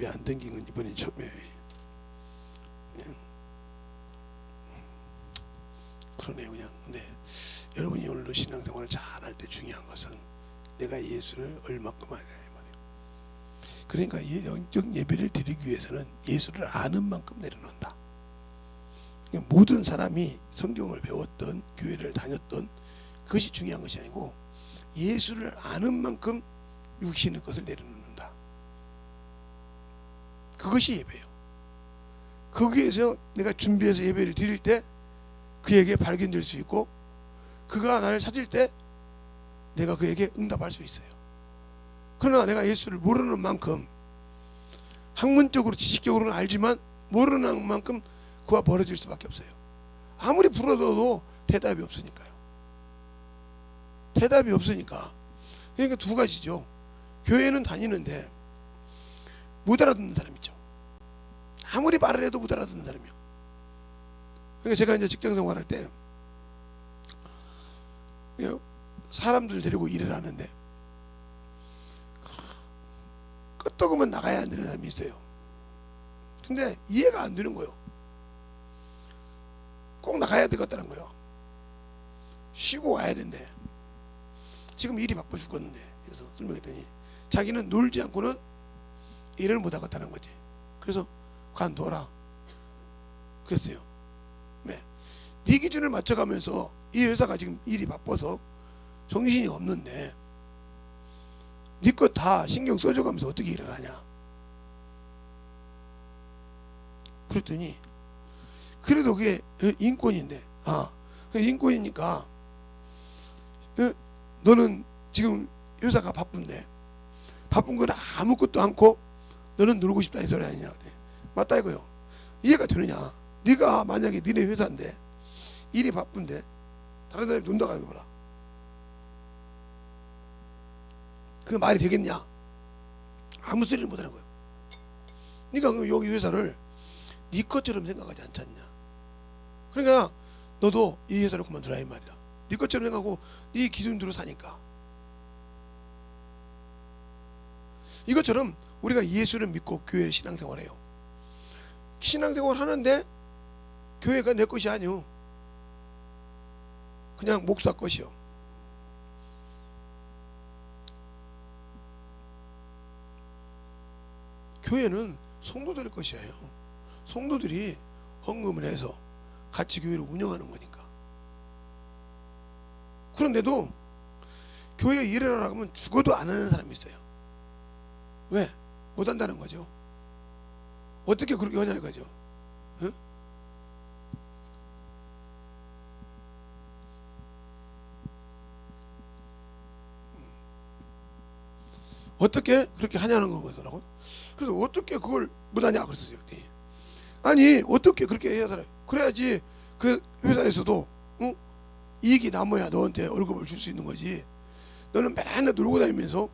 예배 안 댕긴 건 이번이 처음이에요. 그냥 그러네요. 그냥. 근데 여러분이 오늘도 신앙생활을 잘할 때 중요한 것은 내가 예수를 얼마큼 아냐 이 말이에요. 그러니까 영적 예배를 드리기 위해서는 예수를 아는 만큼 내려놓는다. 그러니까 모든 사람이 성경을 배웠던 교회를 다녔던 그것이 중요한 것이 아니고 예수를 아는 만큼 육신의 것을 내려놓는다. 그것이 예배예요. 거기에서 내가 준비해서 예배를 드릴 때 그에게 발견될 수 있고 그가 나를 찾을 때 내가 그에게 응답할 수 있어요. 그러나 내가 예수를 모르는 만큼 학문적으로 지식적으로는 알지만 모르는 만큼 그와 벌어질 수밖에 없어요. 아무리 불어도 대답이 없으니까요. 대답이 없으니까. 그러니까 두 가지죠. 교회는 다니는데 못 알아듣는 사람 있죠. 아무리 말을 해도 못 알아듣는 사람이요. 그러니까 제가 이제 직장 생활할 때 사람들 데리고 일을 하는데 끄떡으면 나가야 안 되는 사람이 있어요. 근데 이해가 안 되는 거예요. 꼭 나가야 되겠다는 거예요. 쉬고 와야 된대. 지금 일이 바빠 죽겠는데. 그래서 설명했더니 자기는 놀지 않고는 일을 못 하겠다는 거지. 그래서 관둬라 그랬어요. 네 기준을 맞춰가면서 이 회사가 지금 일이 바빠서 정신이 없는데 네 것 다 신경 써줘가면서 어떻게 일을 하냐. 그랬더니 그래도 그게 인권인데 인권이니까 너는 지금 회사가 바쁜데 바쁜 건 아무것도 않고 너는 놀고 싶다 이 소리 아니냐. 맞다 이거요. 이해가 되느냐. 네가 만약에 니네 회사인데 일이 바쁜데 다른 사람이 논다고 해봐라. 그게 말이 되겠냐. 아무 소리를 못하는 거예요. 네가 여기 회사를 네 것처럼 생각하지 않지 않냐. 그러니까 너도 이 회사를 그만두라 이 말이다. 네 것처럼 생각하고 네 기준대로 사니까. 이것처럼 우리가 예수를 믿고 교회 신앙생활해요. 신앙생활 하는데 교회가 내 것이 아니오. 그냥 목사 것이요. 교회는 성도들 것이에요. 성도들이 헌금을 해서 같이 교회를 운영하는 거니까. 그런데도 교회 일을 하라고 하면 죽어도 안 하는 사람이 있어요. 왜? 못 한다는 거죠. 어떻게 그렇게 하냐 이거죠. 응? 어떻게 그렇게 하냐는 거더라고요. 그래서 어떻게 그걸 못하냐 그랬어요. 아니 어떻게 그렇게 해야 살아요. 그래야지 그 회사에서도 이익이 남아야 너한테 월급을 줄 수 있는 거지. 너는 맨날 놀고 다니면서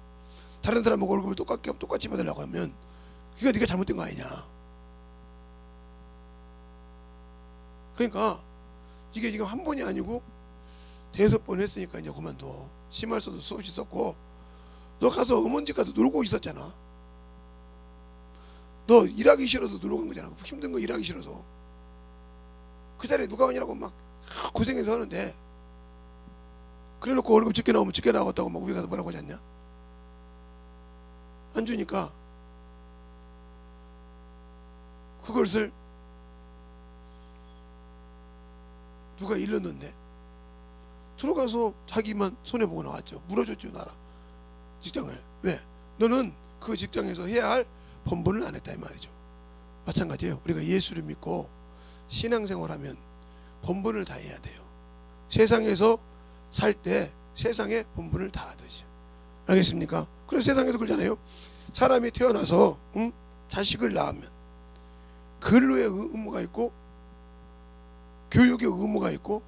다른 사람하고 월급을 똑같이 받으려고 하면 그게 네가 잘못된 거 아니냐. 그러니까 이게 지금 한 번이 아니고 5번 했으니까 이제 그만둬. 심할서도 수없이 썼고 너 가서 어머니 가서 놀고 있었잖아. 너 일하기 싫어서 놀러 간 거잖아. 힘든 거 일하기 싫어서. 그 자리에 누가 오냐고 막 고생해서 하는데 그래놓고 월급 적게 나오면 적게 나왔다고 막 위에 가서 뭐라고 하지 않냐. 안 주니까 그것을 누가 일렀는데 들어가서 자기만 손해보고 나왔죠. 물어줬죠 나라 직장을. 왜? 너는 그 직장에서 해야 할 본분을 안 했다 이 말이죠. 마찬가지예요. 우리가 예수를 믿고 신앙생활하면 본분을 다 해야 돼요. 세상에서 살 때 세상의 본분을 다 하듯이. 알겠습니까? 그래서 세상에서 그러잖아요. 사람이 태어나서 자식을 낳으면 근로의 의무가 있고 교육의 의무가 있고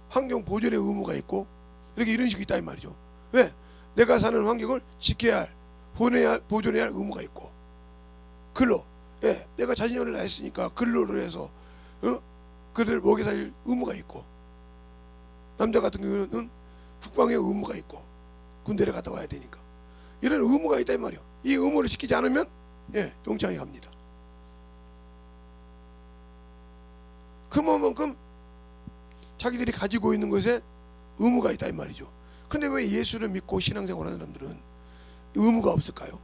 환경 보존의 의무가 있고 이렇게 이런 식이 있다 이 말이죠. 왜? 내가 사는 환경을 지켜야 할 보존해야 할 의무가 있고 근로. 예, 내가 자녀를 낳았으니까 근로를 해서 그들 먹여 살릴 의무가 있고 남자 같은 경우는 국방의 의무가 있고 군대를 갔다 와야 되니까 이런 의무가 있다 이 말이요. 이 의무를 지키지 않으면 영장에 갑니다. 그만큼 자기들이 가지고 있는 것에 의무가 있다 이 말이죠. 근데 왜 예수를 믿고 신앙생활하는 사람들은 의무가 없을까요?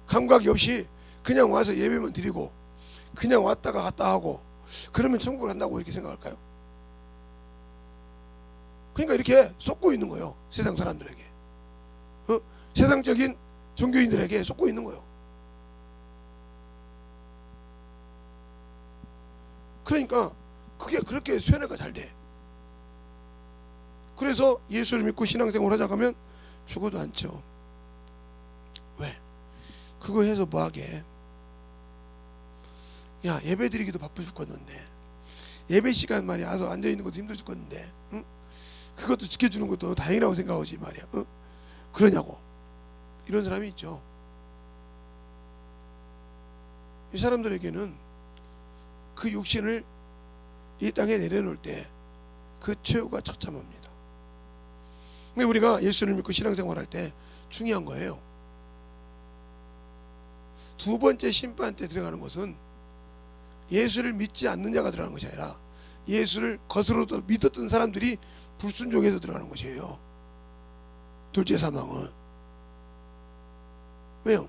감각이 없이 그냥 와서 예배만 드리고 그냥 왔다가 갔다 하고 그러면 천국을 간다고 이렇게 생각할까요? 그러니까 이렇게 쏟고 있는 거예요. 세상 사람들에게, 세상적인 종교인들에게 쏟고 있는 거예요. 그러니까 그게 그렇게 쇠뇌가 잘 돼. 그래서 예수를 믿고 신앙생활 하자 가면 죽어도 않죠. 왜? 그거 해서 뭐하게? 야, 예배 드리기도 바빠 죽겠는데, 예배 시간 말이야 와서 앉아있는 것도 힘들어 죽겠는데, 응? 그것도 지켜주는 것도 다행이라고 생각하지 말이야. 그러냐고. 이런 사람이 있죠. 이 사람들에게는 그 육신을 이 땅에 내려놓을 때 그 최후가 처참합니다. 근데 우리가 예수를 믿고 신앙생활 할 때 중요한 거예요. 두 번째 심판 때 들어가는 것은 예수를 믿지 않는 자가 들어가는 것이 아니라 예수를 거스로 믿었던 사람들이 불순종해서 들어가는 것이에요. 둘째 사망은. 왜요?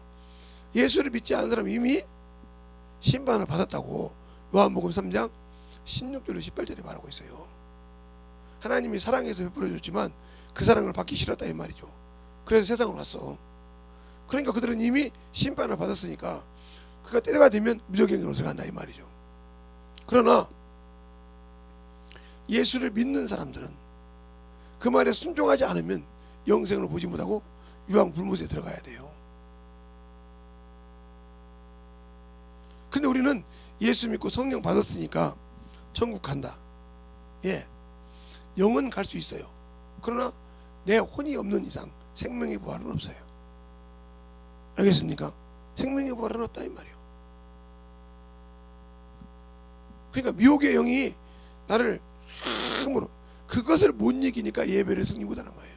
예수를 믿지 않는 사람이 이미 심판을 받았다고 요한복음 3장 16절로 18절에 말하고 있어요. 하나님이 사랑해서 베풀어 줬지만 그 사랑을 받기 싫었다 이 말이죠. 그래서 세상으로 왔어. 그러니까 그들은 이미 심판을 받았으니까 그가 때가 되면 무적행으로 들어간다 이 말이죠. 그러나 예수를 믿는 사람들은 그 말에 순종하지 않으면 영생을 보지 못하고 유황불못에 들어가야 돼요. 근데 우리는 예수 믿고 성령 받았으니까 천국 간다. 영은 갈 수 있어요. 그러나 내 혼이 없는 이상 생명의 부활은 없어요. 알겠습니까? 생명의 부활은 없다 이 말이에요. 그러니까 미혹의 영이 나를 함으로 그것을 못 이기니까 예배를 승리 못하는 거예요.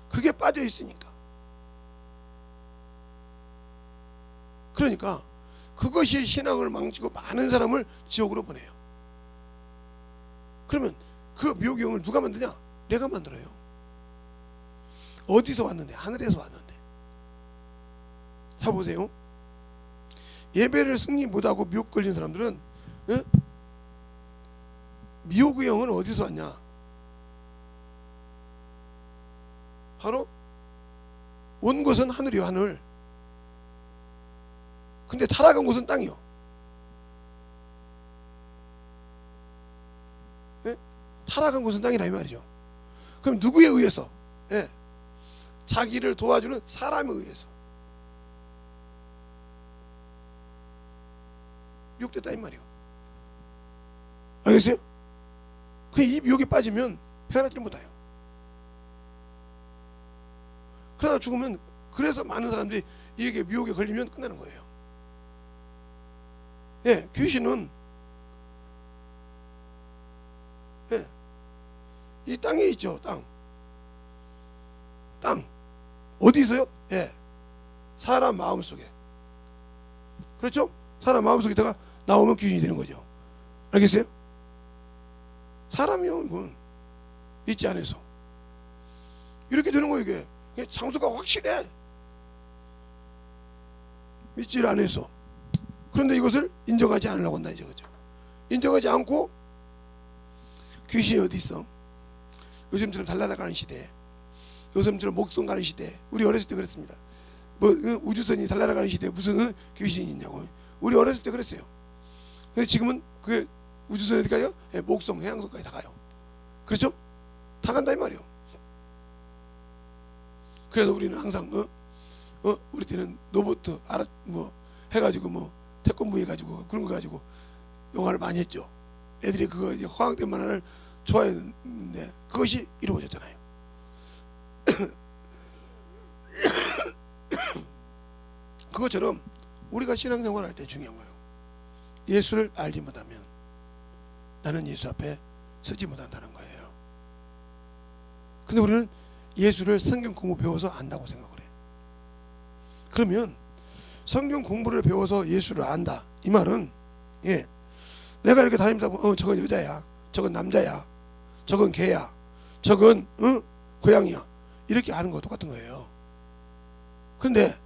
그게 빠져 있으니까. 그러니까 그것이 신앙을 망치고 많은 사람을 지옥으로 보내요. 그러면 그 미혹의 영을 누가 만드냐? 내가 만들어요. 어디서 왔는데? 하늘에서 왔는데. 자 보세요. 예배를 승리 못하고 미혹 걸린 사람들은 미혹의 영은 어디서 왔냐? 바로 온 곳은 하늘이요, 하늘. 근데 타락한 곳은 땅이요. 타락한 곳은 땅이라 이 말이죠. 그럼 누구에 의해서? 자기를 도와주는 사람에 의해서 미혹됐다 이 말이요. 알겠어요? 이 미혹에 빠지면 헤어나질 못해요. 그러다 죽으면, 그래서 많은 사람들이 이게 미혹에 걸리면 끝나는 거예요. 귀신은 이 땅에 있죠. 땅 어디 있어요? 사람 마음속에. 그렇죠? 사람 마음속에다가 나오면 귀신이 되는 거죠. 알겠어요? 사람이요, 이건 믿지 않아서 이렇게 되는 거예요. 이게 장소가 확실해. 믿지를 않아서. 그런데 이것을 인정하지 않으려고 한다 이제. 그죠? 인정하지 않고 귀신이 어디 있어? 요즘처럼 달려나가는 시대, 요즘처럼 목성 가는 시대. 우리 어렸을 때 그랬습니다. 뭐 우주선이 달려나가는 시대에 무슨 귀신이 있냐고. 우리 어렸을 때 그랬어요. 근데 지금은 그게 우주선이 어디 가요? 목성, 해양성까지 다 가요. 그렇죠? 다 간다 이 말이요. 그래서 우리는 항상 우리 때는 로봇 해가지고 태권부 해가지고 그런 거 가지고 영화를 많이 했죠. 애들이 그거 이제 화학된 만화를 좋아했는데 그것이 이루어졌잖아요. 그것처럼 우리가 신앙생활 할 때 중요한 거예요. 예수를 알지 못하면 나는 예수 앞에 서지 못한다는 거예요. 근데 우리는 예수를 성경 공부 배워서 안다고 생각을 해. 그러면 성경 공부를 배워서 예수를 안다, 이 말은 내가 이렇게 다닙니다. 저건 여자야, 저건 남자야, 저건 개야, 저건 고양이야, 이렇게 아는 거 똑같은 거예요. 근데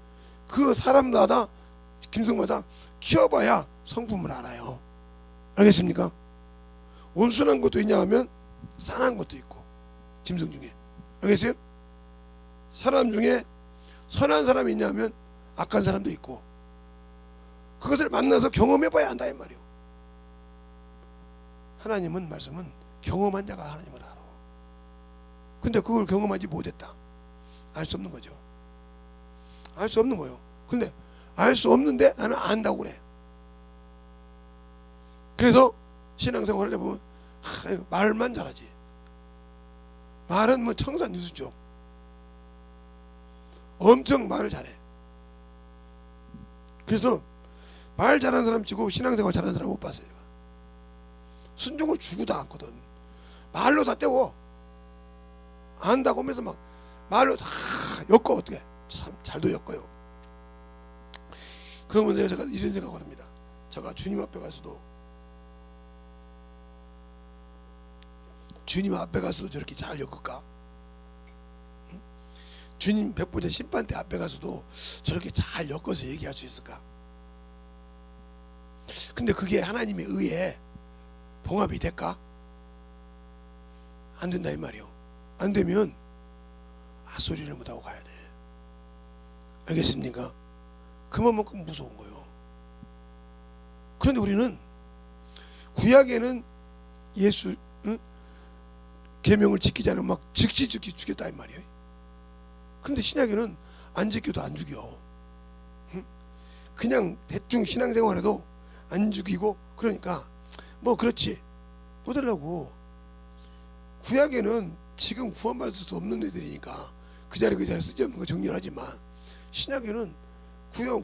그 사람마다 김성마다 키워봐야 성품을 알아요. 알겠습니까? 온순한 것도 있냐 하면 산한 것도 있고, 짐승 중에. 알겠어요? 사람 중에 선한 사람이 있냐 하면 악한 사람도 있고, 그것을 만나서 경험해봐야 한다 이 말이에요. 하나님은 말씀은 경험한 자가 하나님을 알아. 근데 그걸 경험하지 못했다, 알 수 없는 거죠. 알 수 없는 거예요. 근데 알 수 없는데 나는 안다고 그래. 그래서 신앙생활을 해보면 말만 잘하지. 말은 뭐 청산유수죠. 엄청 말을 잘해. 그래서 말 잘하는 사람 치고 신앙생활 잘하는 사람 못 봤어요. 순종을 주고도 않거든. 말로 다 때워. 안다고 하면서 막 말로 다 엮어. 어떻게 참 잘도 엮어요. 그러면 제가 이런 생각을 합니다. 제가 주님 앞에 가서도 저렇게 잘 엮을까? 주님 백보자 심판대 앞에 가서도 저렇게 잘 엮어서 얘기할 수 있을까? 근데 그게 하나님의 의에 봉합이 될까? 안 된다 이 말이요. 안 되면 소리를 못하고 가야 돼. 알겠습니까? 그만큼 무서운 거예요. 그런데 우리는 구약에는 예수 계명을 지키지 않으면 막 즉시 죽였다 이 말이에요. 그런데 신약에는 안 지켜도 안 죽여. 그냥 대충 신앙생활해도 안 죽이고, 그러니까 뭐 그렇지 뭐들라고. 구약에는 지금 구원받을 수 없는 애들이니까 그 자리 쓸데없는 거 정리하지만, 신약에는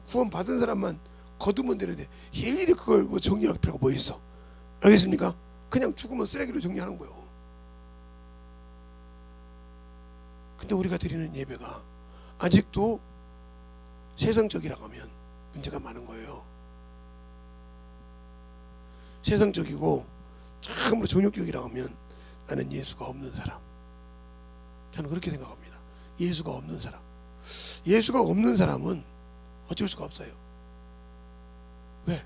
구원 받은 사람만 거두면 되는데 일일이 그걸 뭐 정리할 필요가 뭐 있어? 알겠습니까? 그냥 죽으면 쓰레기로 정리하는 거예요. 근데 우리가 드리는 예배가 아직도 세상적이라고 하면 문제가 많은 거예요. 세상적이고 참으로 정욕적이라고 하면 나는 예수가 없는 사람. 저는 그렇게 생각합니다. 예수가 없는 사람. 예수가 없는 사람은 어쩔 수가 없어요. 왜?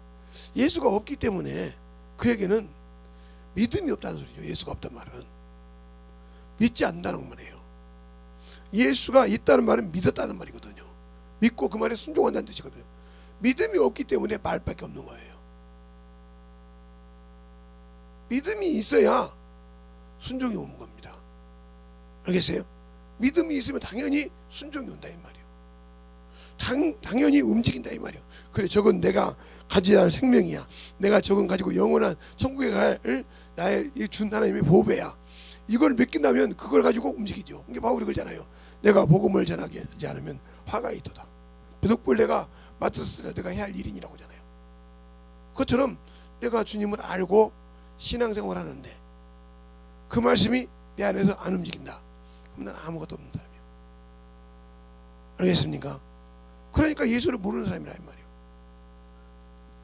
예수가 없기 때문에 그에게는 믿음이 없다는 소리죠. 예수가 없단 말은 믿지 않는다는 말이에요. 예수가 있다는 말은 믿었다는 말이거든요. 믿고 그 말에 순종한다는 뜻이거든요. 믿음이 없기 때문에 말밖에 없는 거예요. 믿음이 있어야 순종이 오는 겁니다. 알겠어요? 믿음이 있으면 당연히 순종이 온다 이 말이에요. 당연히 움직인다 이 말이에요. 그래, 저건 내가 가져야 할 생명이야. 내가 저건 가지고 영원한 천국에 갈 나의 준 하나님의 보배야. 이걸 믿긴다면 그걸 가지고 움직이죠. 이게 바울이 그러잖아요. 내가 복음을 전하지 않으면 화가 있도다. 부득불 내가 맡았을 때 내가 해야 할 일이라고 하잖아요. 그것처럼 내가 주님을 알고 신앙생활 하는데 그 말씀이 내 안에서 안 움직인다. 그럼 난 아무것도 없는 사람이에요. 알겠습니까? 그러니까 예수를 모르는 사람이라 이 말이에요.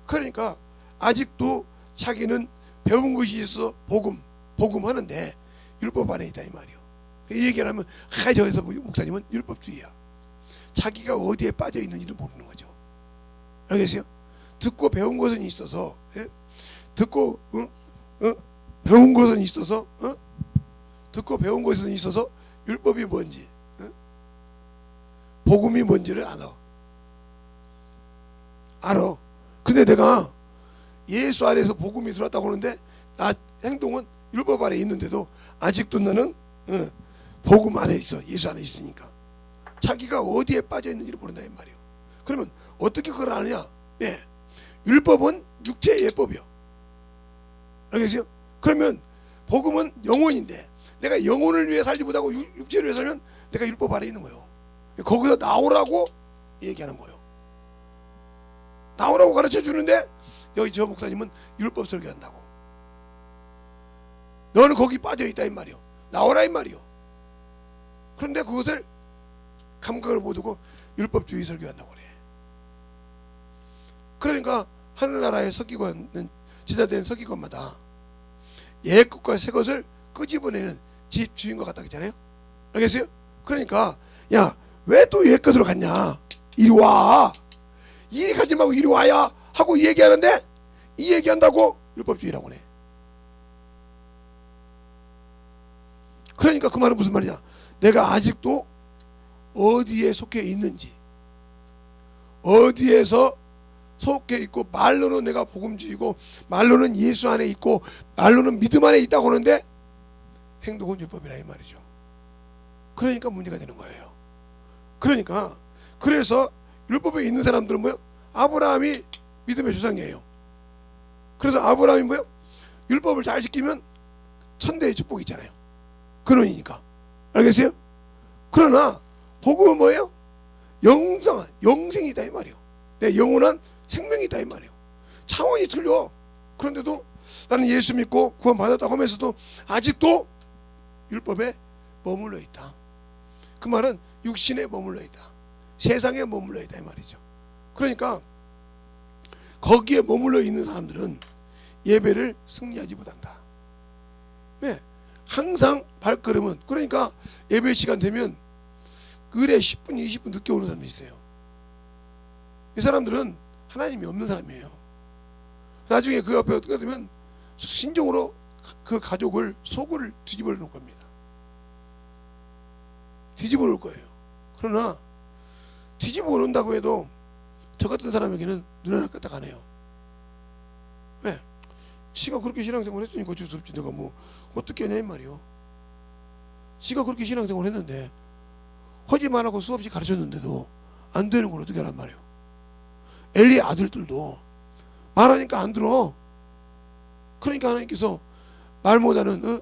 그러니까 아직도 자기는 배운 것이 있어 복음 하는데 율법 안에 있다 이 말이에요. 이 얘기를 하면 저기서 목사님은 율법주의야. 자기가 어디에 빠져 있는지를 모르는 거죠. 알겠어요? 듣고 배운 것은 있어서, 듣고 배운 것은 있어서, 듣고 배운 것은 있어서 율법이 뭔지, 복음이 뭔지를 알아. 근데 내가 예수 안에서 복음이 들어왔다고 하는데 나 행동은 율법 안에 있는데도 아직도 나는 복음 안에 있어. 예수 안에 있으니까 자기가 어디에 빠져 있는지를 모른다 이 말이에요. 그러면 어떻게 그걸 아느냐? 율법은 육체의 예법이요. 알겠어요? 그러면 복음은 영혼인데 내가 영혼을 위해 살지 못하고 육체를 위해 살면 내가 율법 안에 있는 거예요. 거기서 나오라고 얘기하는 거예요. 나오라고 가르쳐 주는데 여기 저 목사님은 율법 설교한다고. 너는 거기 빠져 있다 이 말이요. 나오라 이 말이요. 그런데 그것을 감각을 못 두고 율법주의 설교한다고 그래. 그러니까 하늘나라의 서기관은 지자된 서기관마다 옛 것과 새 것을 끄집어내는 집 주인과 같다 했잖아요. 알겠어요? 그러니까 야, 왜 또 옛 것으로 갔냐, 이리 와, 이리 가지 말고 이리 와야 하고 얘기하는데, 이 얘기한다고 율법주의라고 해. 그러니까 그 말은 무슨 말이냐, 내가 아직도 어디에 속해 있는지, 어디에서 속해 있고, 말로는 내가 복음주의고, 말로는 예수 안에 있고, 말로는 믿음 안에 있다고 하는데 행동은 율법이라 이 말이죠. 그러니까 문제가 되는 거예요. 그러니까 그래서 율법에 있는 사람들은 뭐요? 아브라함이 믿음의 조상이에요. 그래서 아브라함이 뭐요? 율법을 잘 지키면 천대의 축복이 있잖아요. 근원이니까. 알겠어요? 그러나 복음은 뭐예요? 영생이다 이 말이에요. 내 영원한 생명이다 이 말이에요. 차원이 틀려. 그런데도 나는 예수 믿고 구원 받았다고 하면서도 아직도 율법에 머물러 있다. 그 말은 육신에 머물러 있다, 세상에 머물러 있다 이 말이죠. 그러니까 거기에 머물러 있는 사람들은 예배를 승리하지 못한다. 네, 항상 발걸음은, 그러니까 예배 시간 되면 을에 10분 20분 늦게 오는 사람이 있어요. 이 사람들은 하나님이 없는 사람이에요. 나중에 그 앞에 어떻게 되면 신종으로 그 가족을 속을 뒤집어 놓을 겁니다. 뒤집어 놓을 거예요. 그러나 뒤집어 놓는다고 해도 저 같은 사람에게는 눈 하나 까딱 안 해요. 왜? 지가 그렇게 신앙생활 했으니까 어쩔 수 없지, 내가 뭐 어떻게 하냐 이 말이요. 지가 그렇게 신앙생활 했는데 허지만 하고 수없이 가르쳤는데도 안 되는 걸 어떻게 하란 말이요. 엘리의 아들들도 말하니까 안 들어. 그러니까 하나님께서 말 못하는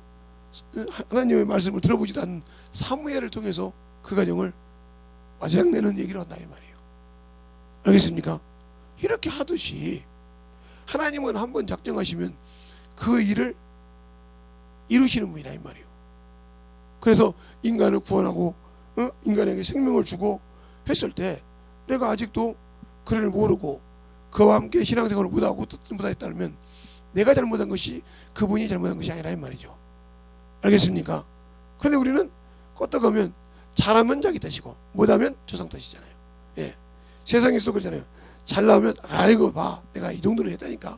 하나님의 말씀을 들어보지도 않는 사무엘을 통해서 그 가정을 와장내는 얘기를 한다 이 말이에요. 알겠습니까? 이렇게 하듯이 하나님은 한번 작정하시면 그 일을 이루시는 분이라 이 말이에요. 그래서 인간을 구원하고 인간에게 생명을 주고 했을 때 내가 아직도 그를 모르고 그와 함께 신앙생활을 못하고 못했다면 내가 잘못한 것이 그분이 잘못한 것이 아니라 이 말이죠. 알겠습니까? 그런데 우리는 껐다가면 잘하면 자기 탓이고 못하면 조상 탓이잖아요. 예. 세상에서 그러잖아요. 잘 나오면 아이고 봐, 내가 이 정도는 했다니까.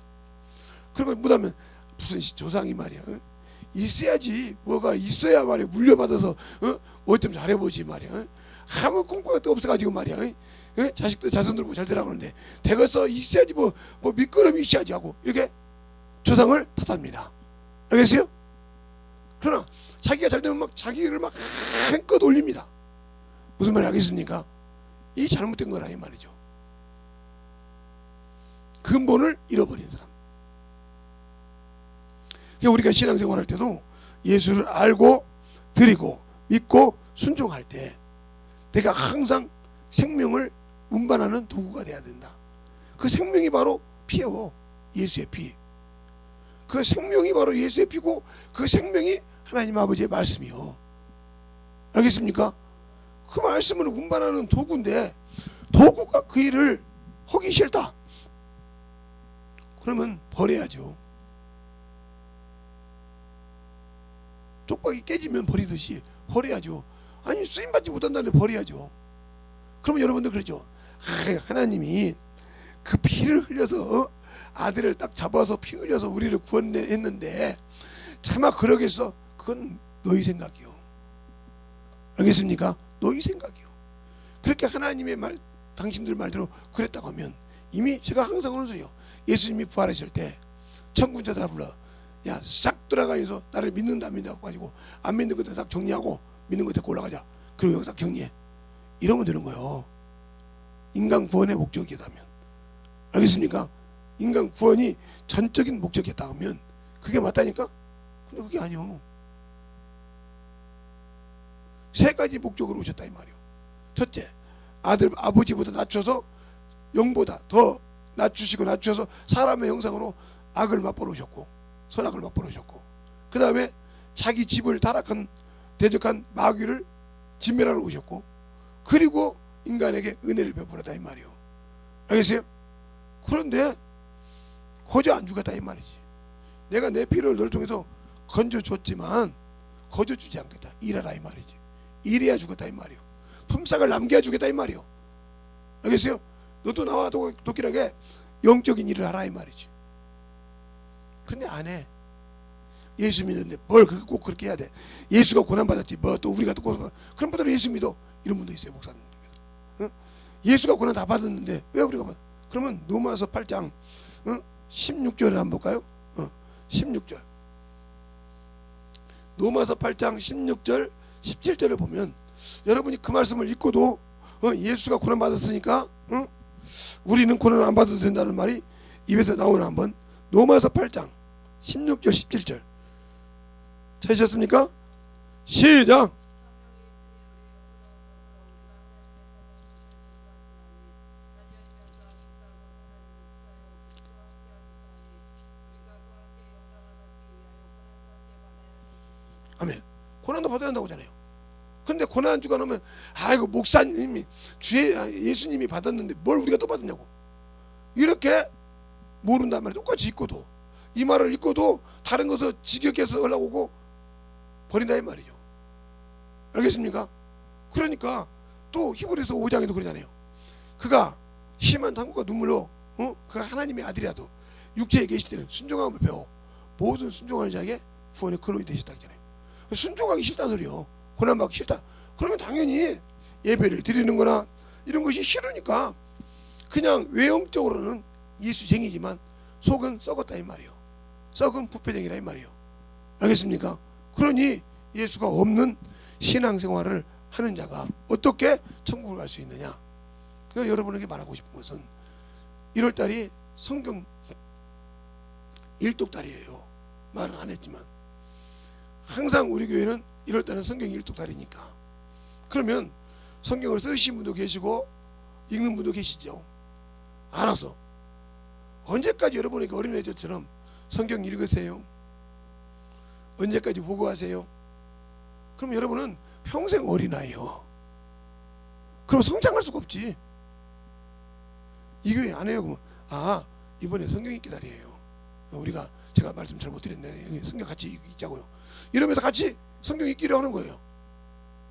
그리고 못하면 무슨 조상이 말이야. 있어야지, 뭐가 있어야 말이야. 물려받아서 뭐 좀 잘해보지 말이야. 아무 꿈꾸가 또 없어가지고 말이야. 자식들 자손들 뭐 잘 되라고 하는데 되겠어, 있어야지, 뭐 밑거름이 있어야지 하고 이렇게 조상을 탓합니다. 알겠어요? 그러나 자기가 잘 되면 막 자기를 막 한껏 올립니다. 무슨 말인지 알겠습니까? 이 잘못된 거라 이 말이죠. 근본을 잃어버린 사람. 그러니까 우리가 신앙생활 할 때도 예수를 알고 드리고 믿고 순종할 때 내가 항상 생명을 운반하는 도구가 돼야 된다. 그 생명이 바로 피요. 예수의 피. 그 생명이 바로 예수의 피고 그 생명이 하나님 아버지의 말씀이요. 알겠습니까? 그 말씀을 운반하는 도구인데 도구가 그 일을 하기 싫다. 그러면 버려야죠. 쪽박이 깨지면 버리듯이 버려야죠. 아니 쓰임받지 못한다는데 버려야죠. 그러면 여러분들 그러죠. 하나님이 그 피를 흘려서 아들을 딱 잡아서 피 흘려서 우리를 구원했는데 차마 그러겠어? 그건 너희 생각이요. 알겠습니까? 너희 생각이요. 그렇게 하나님의 말, 당신들 말대로 그랬다고 하면 이미 제가 항상 하는 소리요. 예수님이 부활하실 때 천군자 다 불러, 야 싹 돌아가서 나를 믿는다 안 믿는다 가지고 안 믿는 것들 싹 정리하고 믿는 것 데리고 올라가자. 그리고 여기 싹 정리해. 이러면 되는 거예요. 인간 구원의 목적이라면. 알겠습니까? 인간 구원이 전적인 목적이었다 하면 그게 맞다니까? 근데 그게 아니요. 세 가지 목적으로 오셨다 이 말이요. 첫째, 아들 아버지보다 낮춰서 영보다 더 낮추셔서 사람의 형상으로 악을 맛보러 오셨고 선악을 맛보러 오셨고, 그 다음에 자기 집을 타락한 대적한 마귀를 진멸하러 오셨고, 그리고 인간에게 은혜를 베풀었다 이 말이요. 알겠어요? 그런데 거저 안 죽었다 이 말이지. 내가 내 피를 너를 통해서 건져줬지만 거저주지 않겠다. 일하라 이 말이지. 일해야 죽었다 이 말이요. 품삯을 남겨야 죽겠다 이 말이요. 알겠어요? 너도 나와 독실하게 영적인 일을 하라 이 말이지. 근데 안 해. 예수 믿는데 뭘 꼭 그렇게 해야 돼. 예수가 고난받았지 뭐 또 우리가 또 고난, 그런 분들은 예수 믿어 이런 분도 있어요. 목사님. 응? 예수가 고난 다 받았는데 왜 우리가 받아? 그러면 로마서 8장 16절을 한번 볼까요? 16절. 로마서 8장 16절 17절을 보면 여러분이 그 말씀을 읽고도 예수가 고난 받았으니까 우리는 고난 안 받아도 된다는 말이 입에서 나오나 한번. 로마서 8장 16절 17절 찾으셨습니까? 시작. 아멘. 고난도 받아야 한다고 하잖아요. 근데 고난 주가 나면 아이고 목사님이 예수님이 받았는데 뭘 우리가 또 받았냐고 이렇게 모른단 말이에요. 똑같이 읽고도 이 말을 읽고도 다른 것을 지겹게서 올라오고 버린다 이 말이죠. 알겠습니까? 그러니까 또 히브리서 5장에도 그러잖아요. 그가 심한 탄고과 눈물로 그가 하나님의 아들이라도 육체에 계실 때는 순종함을 배워 모든 순종하는 자에게 구원의 근원이 되셨다 했잖아요. 순종하기 싫다는 소리요. 고난받기 싫다. 그러면 당연히 예배를 드리는 거나 이런 것이 싫으니까 그냥 외형적으로는 예수쟁이지만 속은 썩었다 이 말이요. 썩은 부패쟁이라 이 말이요. 알겠습니까? 그러니 예수가 없는 신앙생활을 하는 자가 어떻게 천국을 갈 수 있느냐. 그래서 여러분에게 말하고 싶은 것은 1월달이 성경 일독달이에요. 말은 안 했지만 항상 우리 교회는 1월달은 성경 일독달이니까 그러면 성경을 쓰신 분도 계시고 읽는 분도 계시죠. 알아서 언제까지 여러분에게 어린애들처럼 성경 읽으세요? 언제까지 보고하세요? 그럼 여러분은 평생 어린아이요. 그럼 성장할 수가 없지. 이 교회 안 해요. 그러면 이번에 성경 읽기 날이에요. 제가 말씀 잘 못 드렸네. 성경 같이 읽자고요. 이러면서 같이 성경 읽기를 하는 거예요.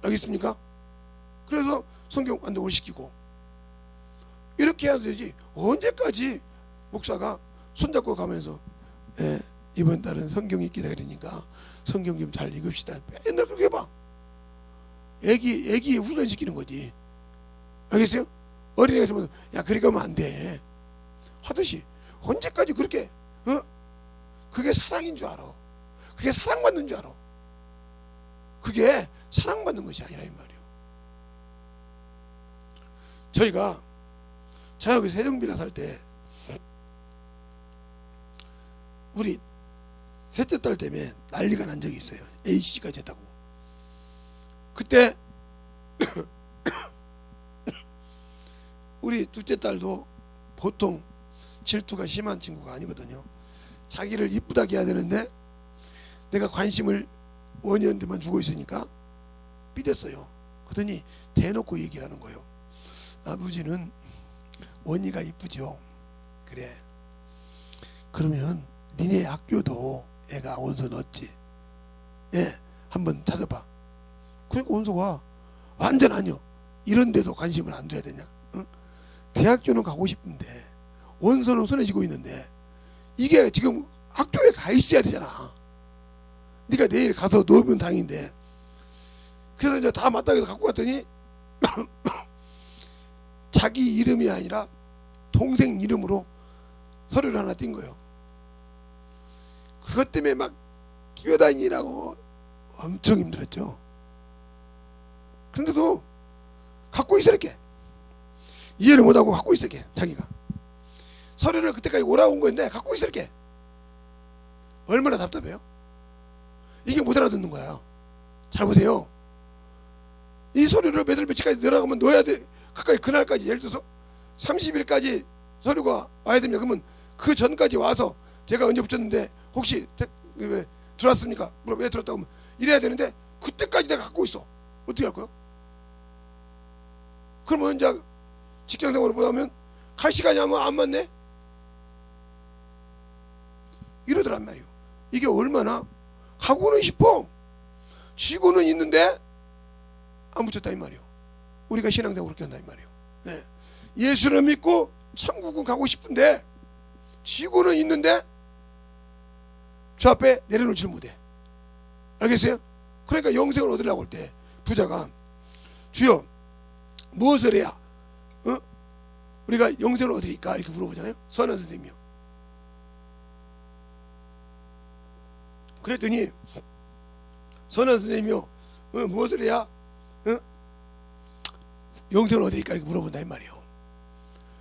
알겠습니까? 그래서 성경 완독을 시키고 이렇게 해야 되지. 언제까지 목사가 손잡고 가면서 이번 달은 성경 읽기다 그러니까 성경 좀 잘 읽읍시다. 맨날 그렇게 해봐. 애기 훈련시키는 거지. 알겠어요? 어린애가 좀 야 그렇게 하면 안 돼 하듯이 언제까지 그렇게 그게 사랑인 줄 알아. 그게 사랑받는 줄 알아. 그게 사랑받는 것이 아니라 이 말이에요. 저희가 여기 세종빌라 살 때 우리 셋째 딸 때문에 난리가 난 적이 있어요. A씨까지 했다고. 그때 우리 둘째 딸도 보통 질투가 심한 친구가 아니거든요. 자기를 이쁘다게 해야 되는데 내가 관심을 원희한테만 주고 있으니까 삐졌어요. 그러더니 대놓고 얘기를 하는 거예요. 아버지는 원희가 이쁘죠. 그래. 그러면 니네 학교도 애가 원서 넣었지. 한번 찾아봐. 그러니까 원서가 완전 아니요. 이런 데도 관심을 안 둬야 되냐. 대학교는 가고 싶은데 원서는 손에 쥐고 있는데 이게 지금 학교에 가 있어야 되잖아. 네가 내일 가서 넣으면 다행인데. 그래서 이제 다 맞다고 갖고 갔더니 자기 이름이 아니라 동생 이름으로 서류를 하나 띈 거예요. 그것 때문에 막 뛰어다니라고 엄청 힘들었죠. 그런데도 갖고 있으랬게. 이해를 못하고 갖고 있으랬게. 자기가 서류를 그때까지 오라온 건데 갖고 있으랬게. 얼마나 답답해요. 이게 못 알아듣는 거야. 잘 보세요. 이 서류를 몇 월 며칠까지 넣으라고 넣어야 돼. 가까이 그날까지 예를 들어서 30일까지 서류가 와야 됩니다. 그러면 그 전까지 와서 제가 언제 붙였는데 혹시 왜 들어왔습니까? 물어 왜 들었다고 하면 이래야 되는데 그때까지 내가 갖고 있어. 어떻게 할 거야? 그러면 이제 직장생활을 보다 보면 갈 시간이 안 맞네 이러더란 말이에요. 이게 얼마나 가고는 싶어 쥐고는 있는데 안 붙였다 이 말이에요. 우리가 신앙생활 그렇게 한다 이 말이에요. 네. 예수를 믿고 천국은 가고 싶은데 쥐고는 있는데 주 앞에 내려놓지를 못해. 알겠어요? 그러니까 영생을 얻으려고 할 때 부자가 주여 무엇을 해야 우리가 영생을 얻으리까 이렇게 물어보잖아요. 선한 선생님이요. 그랬더니 선한 선생님이요 무엇을 해야 영생을 얻으리까 이렇게 물어본다 이 말이에요.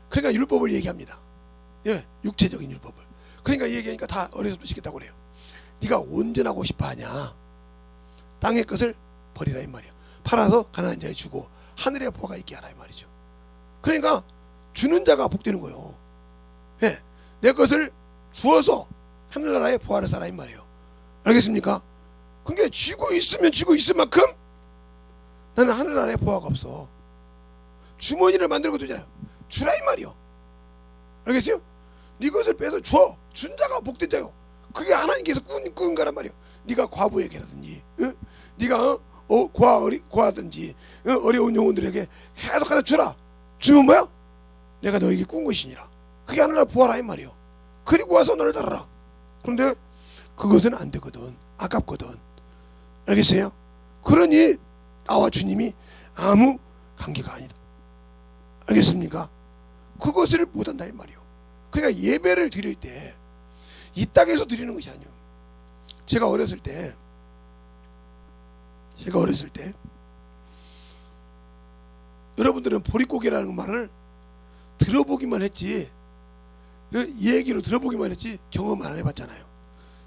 그러니까 율법을 얘기합니다. 예, 육체적인 율법을. 그러니까 얘기하니까 다 어려서부터 시켰다고 그래요. 네가 온전하고 싶어하냐 땅의 것을 버리라 이 말이야. 팔아서 가난한 자에 주고 하늘에 보화가 있게 하라 이 말이죠. 그러니까 주는 자가 복되는 거예요. 예, 내 것을 주어서 하늘나라에 보화를 쌓아라 이 말이에요. 알겠습니까? 그러니까 쥐고 있으면 쥐고 있을 만큼 나는 하늘나라에 보화가 없어. 주머니를 만들고 두잖아요. 주라 이 말이요. 알겠어요? 네 것을 빼서 줘. 준 자가 복된 자요. 그게 하나님께서 꾸은 거란 말이에요. 네가 과부에게라든지 네가 고아든지 어려운 영혼들에게 계속 갖다 주라. 주면 뭐야? 내가 너에게 꾸은 것이니라. 그게 하늘나라 보아라 이 말이요. 그리고 와서 너를 따르라. 그런데 그것은 안 되거든. 아깝거든. 알겠어요? 그러니 나와 주님이 아무 관계가 아니다. 알겠습니까? 그것을 못한다 이 말이요. 그러니까 예배를 드릴 때 이 땅에서 드리는 것이 아니에요. 제가 어렸을 때 여러분들은 보릿고개라는 말을 들어보기만 했지 이 얘기로 들어보기만 했지 경험 안 해봤잖아요.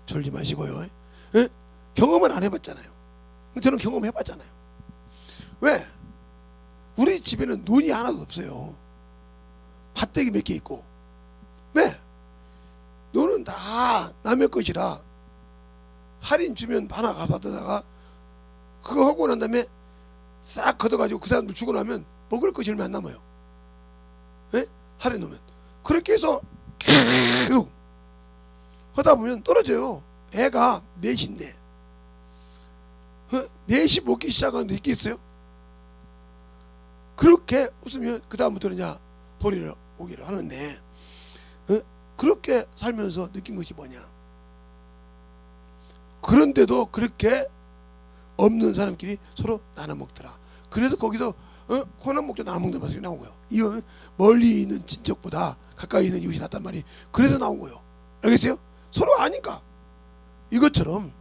졸지 마시고요. 예? 경험은 안 해봤잖아요. 저는 경험해봤잖아요. 왜? 우리 집에는 논이 하나도 없어요. 밭대기 몇 개 있고. 왜? 논은 다 남의 것이라 할인 주면 하나 가져다가 그거 하고 난 다음에 싹 걷어가지고 그 사람들 주고 나면 먹을 것이 얼마 안 남아요. 예? 할인 놓으면 그렇게 해서 계속 하다 보면 떨어져요. 애가 넷인데 넷이 먹기 시작하는데 있겠어요? 그렇게 없으면 그 다음부터는 이제 보리를 오기를 하는데 그렇게 살면서 느낀 것이 뭐냐? 그런데도 그렇게 없는 사람끼리 서로 나눠 먹더라. 그래서 거기서 고난 먹자 나눠 먹는 말씀이 나온 거예요. 이 멀리 있는 친척보다 가까이 있는 이웃이 낫단 말이 그래서 나온 거예요. 알겠어요? 서로 아니까. 이것처럼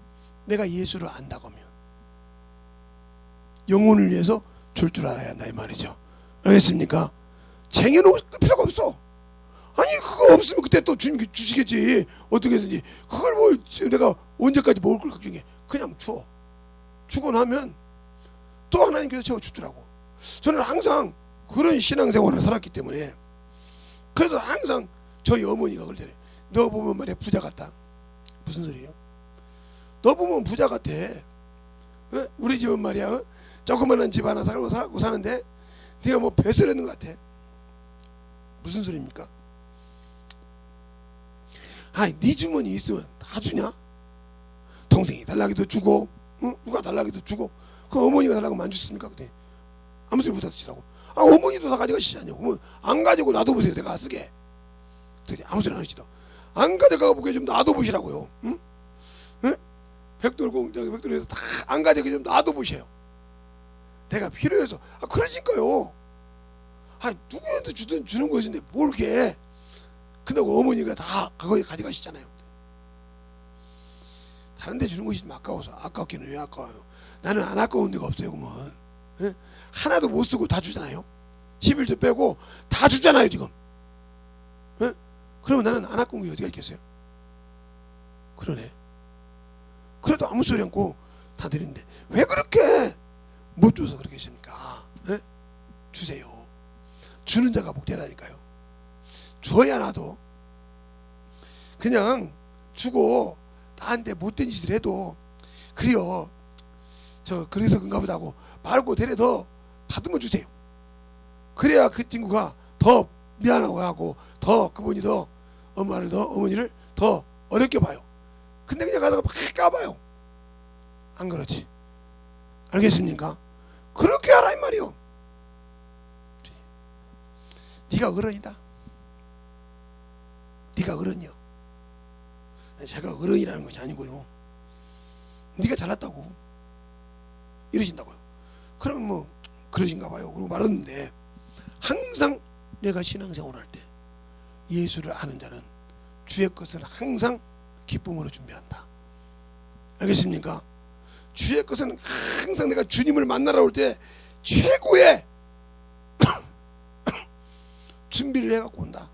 내가 예수를 안다고 하면 영혼을 위해서 줄 알아야 한다 이 말이죠. 알겠습니까? 쟁여놓을 필요가 없어. 아니 그거 없으면 그때 또 주님 주시겠지. 어떻게든지 그걸 뭐 내가 언제까지 먹을 걸 걱정해. 그냥 줘. 주고 나면 또 하나님께서 채워주더라고. 저는 항상 그런 신앙생활을 살았기 때문에 그래서 항상 저희 어머니가 그러잖아요. 너 보면 말이야 부자 같다. 무슨 소리예요? 너 보면 부자 같아. 우리 집은 말이야 조그만한 집 하나 사고 사는데 네가 뭐 뱃을 했는 것 같아. 무슨 소리입니까? 아니 네 주머니 있으면 다 주냐? 동생이 달라기도 주고 누가 달라기도 주고 그 어머니가 달라고 안 주십니까? 그때 아무 소리 못 하시라고. 아 어머니도 다 가져가시잖아요. 그러면 안 가지고 놔둬보세요. 내가 쓰게. 아무 소리 안 하시다. 안 가져가 보게 좀 놔둬보시라고요. 응? 응? 백돌에서 다 안 가져가 좀 놔둬보세요. 내가 필요해서 그러니까요. 아 누구한테 주는 것인데 뭘 이렇게 근데고 어머니가 다 그거 가져가시잖아요. 다른 데 주는 것이 좀 아까워서. 아깝기는 왜 아까워요? 나는 안 아까운 데가 없어요. 그러면 하나도 못 쓰고 다 주잖아요. 11조 빼고 다 주잖아요 지금. 그러면 나는 안 아까운 게 어디가 있겠어요? 그러네. 그래도 아무 소리 않고 다 드리는데 왜 그렇게 못 줘서 그렇게 하십니까? 주세요. 주는 자가 복되라니까요. 줘야 나도 그냥 주고 나한테 못된 짓을 해도 그래요. 저 그래서 그런가 보다 하고 말고 데려서 다듬어 주세요. 그래야 그 친구가 더 미안하고 하고 더 그분이 더 엄마를 더 어머니를 더 어렵게 봐요. 근데 그냥 가다가 막 까봐요. 안 그렇지? 알겠습니까? 그렇게 하라 이 말이요. 네가 어른이다. 네가 어른이요. 제가 어른이라는 것이 아니고요. 네가 잘났다고 이러신다고요. 그러면 뭐 그러신가 봐요. 그리고 말았는데 항상 내가 신앙생활 할 때 예수를 아는 자는 주의 것은 항상 기쁨으로 준비한다. 알겠습니까? 주의 것은 항상 내가 주님을 만나러 올 때 최고의 준비를 해갖고 온다.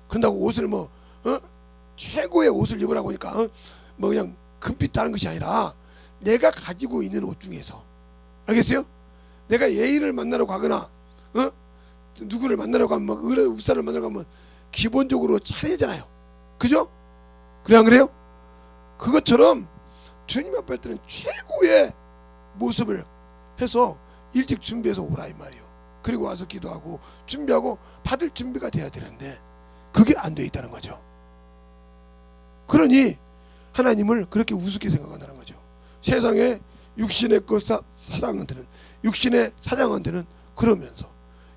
그런다고 옷을 최고의 옷을 입으라고 하니까 뭐 그냥 금빛 다른 것이 아니라 내가 가지고 있는 옷 중에서, 알겠어요? 내가 예인을 만나러 가거나 누구를 만나러 가면 막 울산을 만나러 가면 기본적으로 차려잖아요. 그죠? 그래 안 그래요? 그것처럼 주님 앞에 때는 최고의 모습을 해서 일찍 준비해서 오라 이 말이에요. 그리고 와서 기도하고 준비하고 받을 준비가 돼야 되는데 그게 안 돼 있다는 거죠. 그러니 하나님을 그렇게 우습게 생각한다는 거죠. 세상에 육신의 사장한테는 그러면서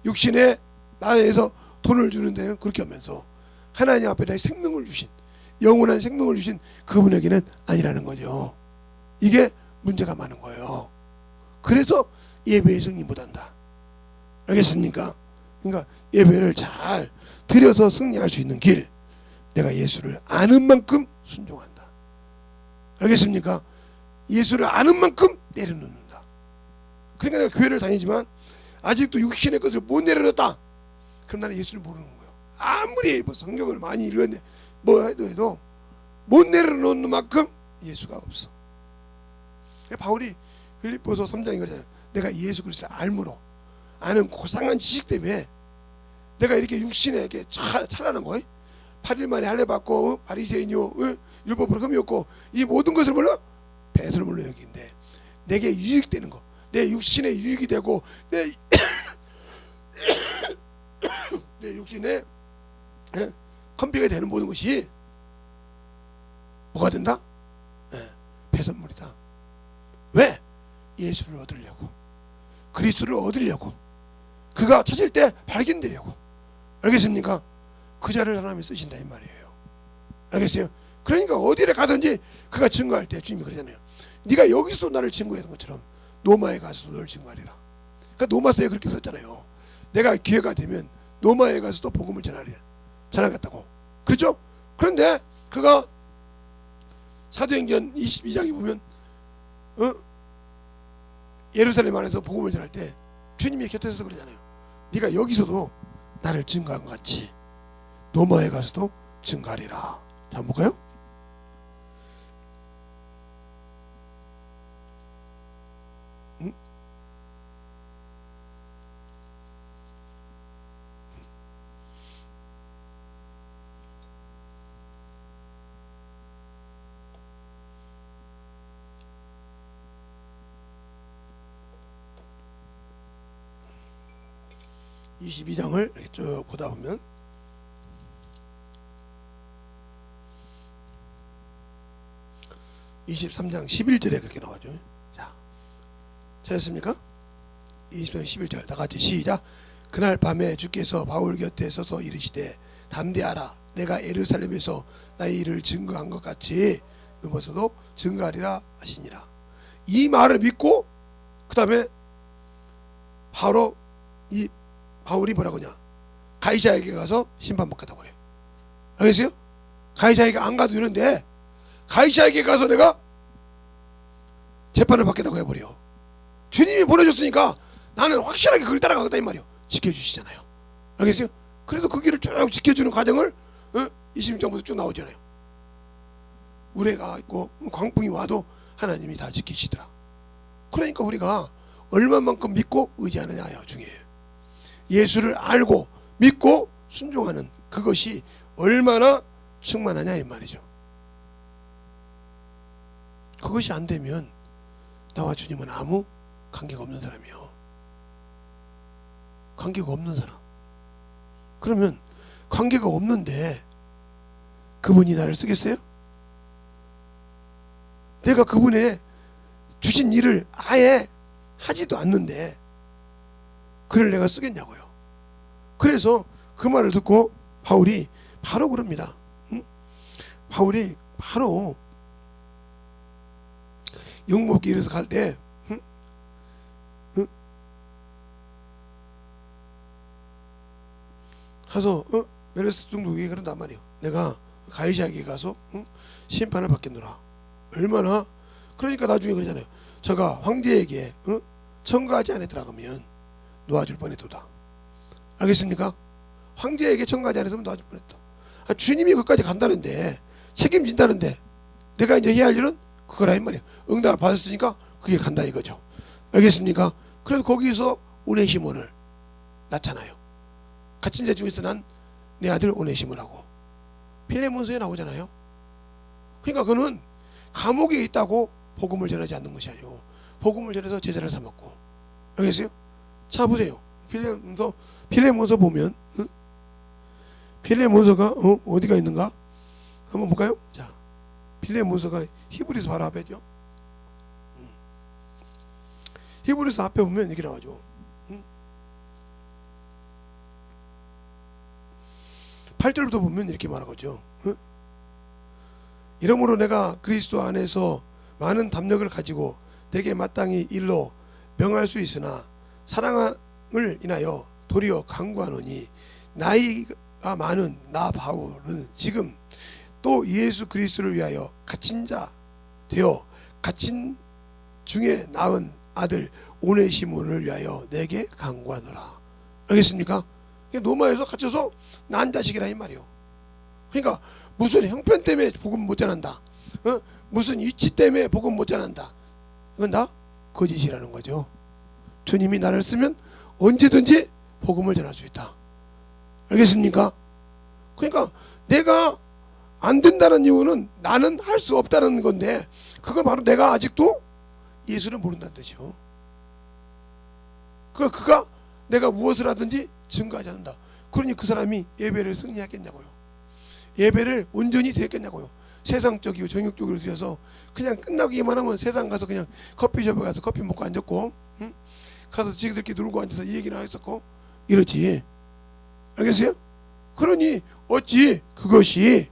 육신의 나라에서 돈을 주는 데는 그렇게 하면서 하나님 앞에 나의 생명을 주신, 영원한 생명을 주신 그분에게는 아니라는 거죠. 이게 문제가 많은 거예요. 그래서 예배의 승리 못한다. 알겠습니까? 그러니까 예배를 잘 드려서 승리할 수 있는 길, 내가 예수를 아는 만큼 순종한다. 알겠습니까? 예수를 아는 만큼 내려놓는다. 그러니까 내가 교회를 다니지만 아직도 육신의 것을 못 내려놓았다. 그럼 나는 예수를 모르는 거예요. 아무리 뭐 성경을 많이 읽었는데 뭐 해도 못 내려놓는 만큼 예수가 없어. 바울이 빌립보서 3장에 그러잖아요. 내가 예수 그리스도를 알므로, 아는 고상한 지식 때문에 내가 이렇게 육신에 이렇게 찬란한 거, 8일 만에 할례 받고 바리새인요, 율법으로 흠이 없고 이 모든 것을 몰라 배설을 몰라 여기인데 내게 유익되는 거, 내 육신에 유익이 되고 내 육신에 컴피가 되는 모든 것이 뭐가 된다? 배설물이다. 왜? 예수를 얻으려고, 그리스도를 얻으려고, 그가 찾을 때 발견되려고. 알겠습니까? 그 자를 하나님이 쓰신다 이 말이에요. 알겠어요? 그러니까 어디를 가든지 그가 증거할 때 주님이 그러잖아요. 네가 여기서도 나를 증거했던 것처럼 노마에 가서도 너를 증거하리라. 그러니까 노마서에 그렇게 썼잖아요. 내가 기회가 되면 노마에 가서도 복음을 전하겠다고. 그렇죠? 그런데 그가 사도행전 22장에 보면 예루살렘 안에서 복음을 전할 때 주님이 곁에서 그러잖아요. 네가 여기서도 나를 증거한 것 같이 노마에 가서도 증거하리라. 자, 한번 볼까요? 응? (22장을) 쭉 보다 보면 (23장) (11절에) 그렇게 나와죠. 자, 찾았습니까? (23장) (11절) 다 같이 시작. 그날 밤에 주께서 바울 곁에 서서 이르시되 담대하라, 내가 예루살렘에서 나의 일을 증거한 것 같이 넘어서도 증거하리라 하시니라. 이 말을 믿고 그 다음에 바로 이 바울이 뭐라고 하냐, 가이사에게 가서 심판받겠다고 그래. 알겠어요? 가이사에게 안 가도 되는데 가이사에게 가서 내가 재판을 받겠다고 해버려. 주님이 보내줬으니까 나는 확실하게 그걸 따라가겠다 이 말이요. 지켜주시잖아요. 알겠어요? 그래도 그 길을 쭉 지켜주는 과정을 26장부터 쭉 나오잖아요. 우레가 있고 광풍이 와도 하나님이 다 지키시더라. 그러니까 우리가 얼마만큼 믿고 의지하느냐가 중요해요. 예수를 알고 믿고 순종하는 그것이 얼마나 충만하냐 이 말이죠. 그것이 안 되면 나와 주님은 아무 관계가 없는 사람이요. 관계가 없는 사람. 그러면 관계가 없는데 그분이 나를 쓰겠어요? 내가 그분의 주신 일을 아예 하지도 않는데 그를 내가 쓰겠냐고요. 그래서 그 말을 듣고 바울이 바로 그럽니다. 바울이 바로 영목길에서 갈 때 가서 멜레스 중독에게 그런단 말이에요. 내가 가이사에게 가서 심판을 받겠노라. 얼마나 그러니까 나중에 그러잖아요. 저가 황제에게 청구하지 않았더라 그러면 놓아줄 뻔했도다. 알겠습니까? 황제에게 청구하지 않았으면 놓아줄 뻔했다. 주님이 그까지 간다는데 책임진다는데 내가 이제 해야 할 일은 그거라 이 말이야. 응답을 받았으니까 그 길 간다 이거죠. 알겠습니까? 그래서 거기서 오네시몬을 낳잖아요. 갇힌 자 중에서 난 내 아들 오네시몬하고 필레몬서에 나오잖아요. 그러니까 그는 감옥에 있다고 복음을 전하지 않는 것이 아니고 복음을 전해서 제자를 삼았고. 알겠어요? 자 보세요. 필레몬서 보면 필레몬서가 어디가 있는가? 한번 볼까요? 자, 필레몬서가 히브리서 바로 앞에죠. 히브리서 앞에 보면 이렇게 나와죠. 8절부터 보면 이렇게 말하거든요. 이러므로 내가 그리스도 안에서 많은 담력을 가지고 내게 마땅히 일로 명할 수 있으나 사랑을 인하여 도리어 간구하노니 나이가 많은 나 바울은 지금 또 예수 그리스도를 위하여 갇힌 자 되어 갇힌 중에 낳은 아들 오네시모를 위하여 내게 간구하노라. 알겠습니까? 로마에서 갇혀서 낳은 자식이라 이 말이요. 그러니까 무슨 형편 때문에 복음 못 전한다, 무슨 이치 때문에 복음 못 전한다, 이건 다 거짓이라는 거죠. 주님이 나를 쓰면 언제든지 복음을 전할 수 있다. 알겠습니까? 그러니까 내가 안 된다는 이유는 나는 할 수 없다는 건데 그거 바로 내가 아직도 예수를 모른다는 뜻이죠. 그가 내가 무엇을 하든지 증거하지 않는다. 그러니 그 사람이 예배를 승리하겠냐고요. 예배를 온전히 드렸겠냐고요. 세상적이고 정욕적으로 드려서 그냥 끝나기만 하면 세상 가서 그냥 커피숍에 가서 커피 먹고 앉았고 가서 지들끼리 놀고 앉아서 이 얘기나 했었고 이러지. 알겠어요? 그러니 어찌 그것이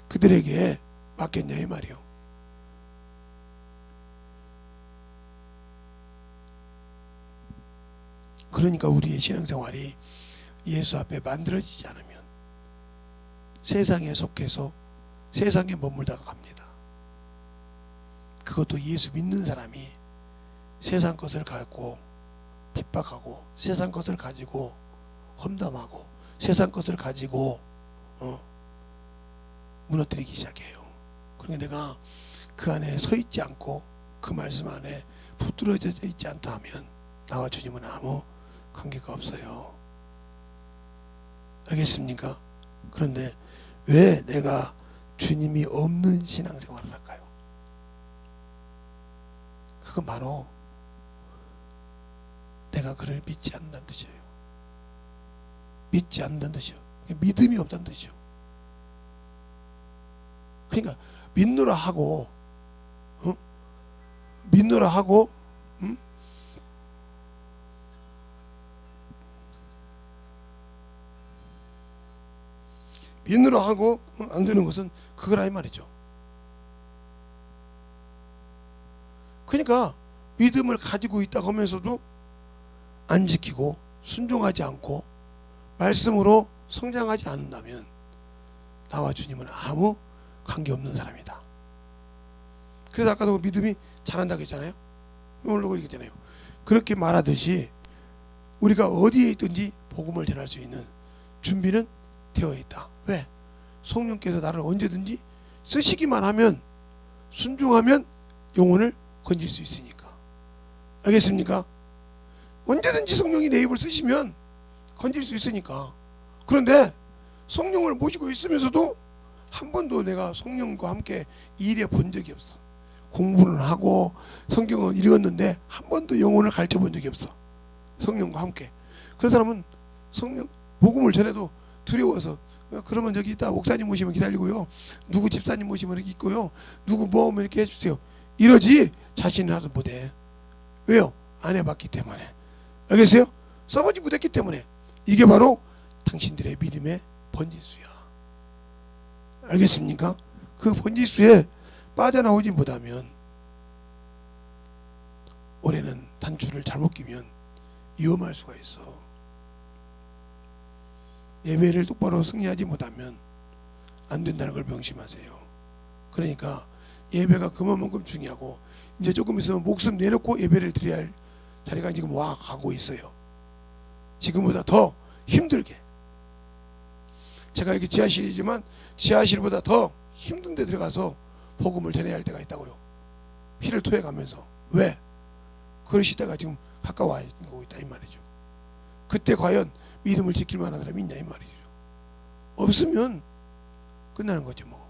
그들에게 맞겠냐 이 말이요. 그러니까 우리의 신앙생활이 예수 앞에 만들어지지 않으면 세상에 속해서 세상에 머물다가 갑니다. 그것도 예수 믿는 사람이 세상 것을 갖고 핍박하고 세상 것을 가지고 험담하고 세상 것을 가지고 무너뜨리기 시작해요. 그러니까 내가 그 안에 서 있지 않고 그 말씀 안에 붙들어져 있지 않다 하면 나와 주님은 아무 관계가 없어요. 알겠습니까? 그런데 왜 내가 주님이 없는 신앙생활을 할까요? 그건 바로 내가 그를 믿지 않는다는 뜻이에요. 믿지 않는다는 뜻이에요. 믿음이 없다는 뜻이죠. 그러니까 믿노라 하고 믿노라 하고 믿노라 하고 안 되는 것은 그거라 이 말이죠. 그러니까 믿음을 가지고 있다고 하면서도 안 지키고 순종하지 않고 말씀으로 성장하지 않는다면 나와 주님은 아무 관계없는 사람이다. 그래서 아까도 믿음이 자란다고 했잖아요. 모르고 얘기했잖아요. 그렇게 말하듯이 우리가 어디에 있든지 복음을 전할 수 있는 준비는 되어 있다. 왜? 성령께서 나를 언제든지 쓰시기만 하면 순종하면 영혼을 건질 수 있으니까. 알겠습니까? 언제든지 성령이 내 입을 쓰시면 건질 수 있으니까. 그런데 성령을 모시고 있으면서도 한 번도 내가 성령과 함께 일해 본 적이 없어. 공부는 하고 성경을 읽었는데 한 번도 영혼을 가르쳐 본 적이 없어. 성령과 함께. 그런 사람은 성령 복음을 전해도 두려워서 그러면 저기 있다 목사님 모시면 기다리고요. 누구 집사님 모시면 이렇게 있고요. 누구 뭐 오면 이렇게 해주세요. 이러지 자신이 나도 못해. 왜요? 안 해봤기 때문에. 알겠어요? 써보지 못했기 때문에. 이게 바로 당신들의 믿음의 번지수야. 알겠습니까? 그 번지수에 빠져나오지 못하면 올해는 단추를 잘못 끼면 위험할 수가 있어. 예배를 똑바로 승리하지 못하면 안 된다는 걸 명심하세요. 그러니까 예배가 그만큼 중요하고 이제 조금 있으면 목숨 내놓고 예배를 드려야 할 자리가 지금 와 가고 있어요. 지금보다 더 힘들게. 제가 이렇게 지하실이지만 지하실보다 더 힘든 데 들어가서 복음을 전해야 할 때가 있다고요. 피를 토해가면서. 왜? 그런 시대가 지금 가까워 오고 있다 이 말이죠. 그때 과연 믿음을 지킬 만한 사람이 있냐 이 말이죠. 없으면 끝나는 거죠. 뭐